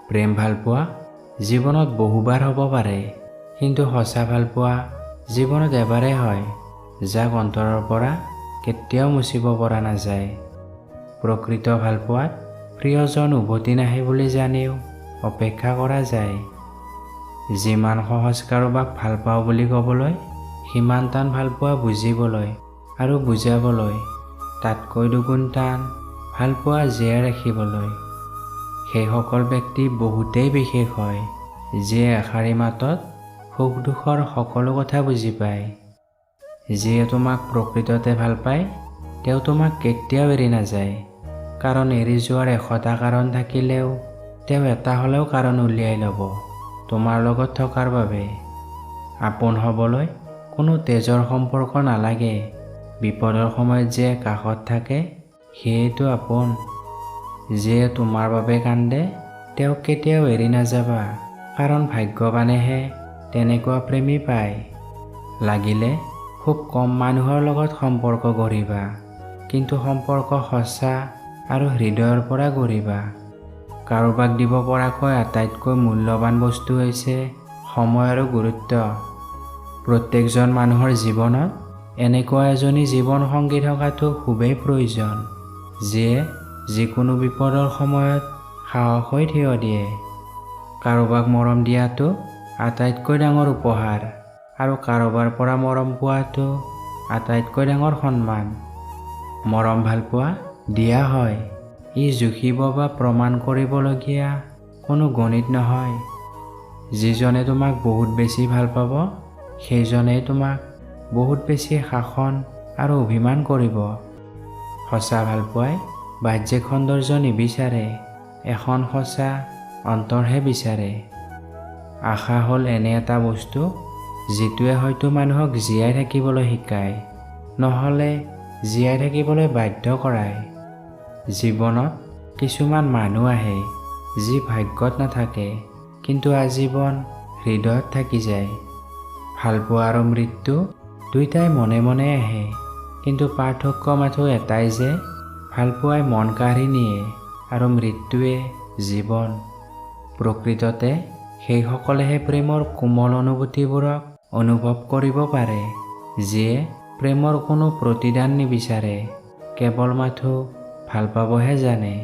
প্ৰেম ভালপোৱা জীৱনত বহুবাৰ হ'ব পাৰে, কিন্তু সঁচা ভালপোৱা জীৱনত এবাৰেই হয়, যাক অন্তৰৰ পৰা কেতিয়াও মুচিব পৰা নাযায়। প্ৰকৃত ভালপোৱাত প্ৰিয়জন উভতি নাহে বুলি জানিও অপেক্ষা কৰা যায়। যিমান সহজ কাৰোবাক ভাল পাওঁ বুলি ক'বলৈ, সিমান টান ভালপোৱা বুজিবলৈ আৰু বুজাবলৈ, তাতকৈ দুগুণ টান ভালপোৱা জীয়াই ৰাখিবলৈ। সেইসকল ব্যক্তি বহুতেই বিশেষ হয়, যিয়ে এষাৰি মাতত সুখ দুখৰ সকলো কথা বুজি পায়। যিয়ে তোমাক প্ৰকৃততে ভাল পায়, তেওঁ তোমাক কেতিয়াও এৰি নাযায়। কাৰণ এৰি যোৱাৰ 100টা কাৰণ থাকিলেও তেওঁ এটা হ'লেও কাৰণ উলিয়াই ল'ব তোমাৰ লগত থকাৰ বাবে। আপোন হ'বলৈ কোনো তেজৰ সম্পৰ্ক নালাগে, বিপদৰ সময়ত যে কাষত থাকে সেয়েতো আপোন। যিয়ে তোমাৰ বাবে কান্দে তেওঁক কেতিয়াও এৰি নাযাবা, কাৰণ ভাগ্যৱানেহে তেনেকুৱা প্ৰেমী পায়। লাগিলে খুব কম মানুহৰ লগত সম্পৰ্ক গঢ়িবা, কিন্তু সম্পৰ্ক সঁচা আৰু হৃদয়ৰ পৰা গঢ়িবা। কাৰোবাক দিব পৰাকৈ আটাইতকৈ মূল্যৱান বস্তু হৈছে সময় আৰু গুৰুত্ব। প্ৰত্যেকজন মানুহৰ জীৱনত এনেকুৱা এজনী জীৱন সংগী থকাটো খুবেই প্ৰয়োজন, যিয়ে যিকোনো বিপদৰ সময়ত সাহস হৈ থিয় দিয়ে। কাৰোবাক মৰম দিয়াটো আটাইতকৈ ডাঙৰ উপহাৰ, আৰু কাৰোবাৰ পৰা মৰম পোৱাটো আটাইতকৈ ডাঙৰ সন্মান। মৰম ভালপোৱা দিয়া হয়, ই জুখিব বা প্ৰমাণ কৰিবলগীয়া কোনো গণিত নহয়। যিজনে তোমাক বহুত বেছি ভাল পাব, সেইজনেই তোমাক বহুত বেছি শাসন আৰু অভিমান কৰিব। সঁচা ভালপোৱাই বাহ্যিক সৌন্দৰ্য নিবিচাৰে, এখন সঁচা অন্তৰহে বিচাৰে। আশা হ'ল এনে এটা বস্তু যিটোৱে হয়তো মানুহক জীয়াই থাকিবলৈ শিকায়, নহ'লে জীয়াই থাকিবলৈ বাধ্য কৰায়। জীৱনত কিছুমান মানুহ আহে যি ভাগ্যত নাথাকে, কিন্তু আজীৱন হৃদয়ত থাকি যায়। ভালপোৱা আৰু মৃত্যু দুইটাই মনে মনে আহে, কিন্তু পাৰ্থক্য মাথো এটাই যে ভালপোৱাই মন কাঢ়ি নিয়ে আৰু মৃত্যুৱে জীৱন। প্ৰকৃততে সেইসকলেহে প্ৰেমৰ কোমল অনুভূতিবোৰক অনুভৱ কৰিব পাৰে, যিয়ে প্ৰেমৰ কোনো প্ৰতিদান নিবিচাৰে, কেৱল মাথো ভাল পাবহে জানে।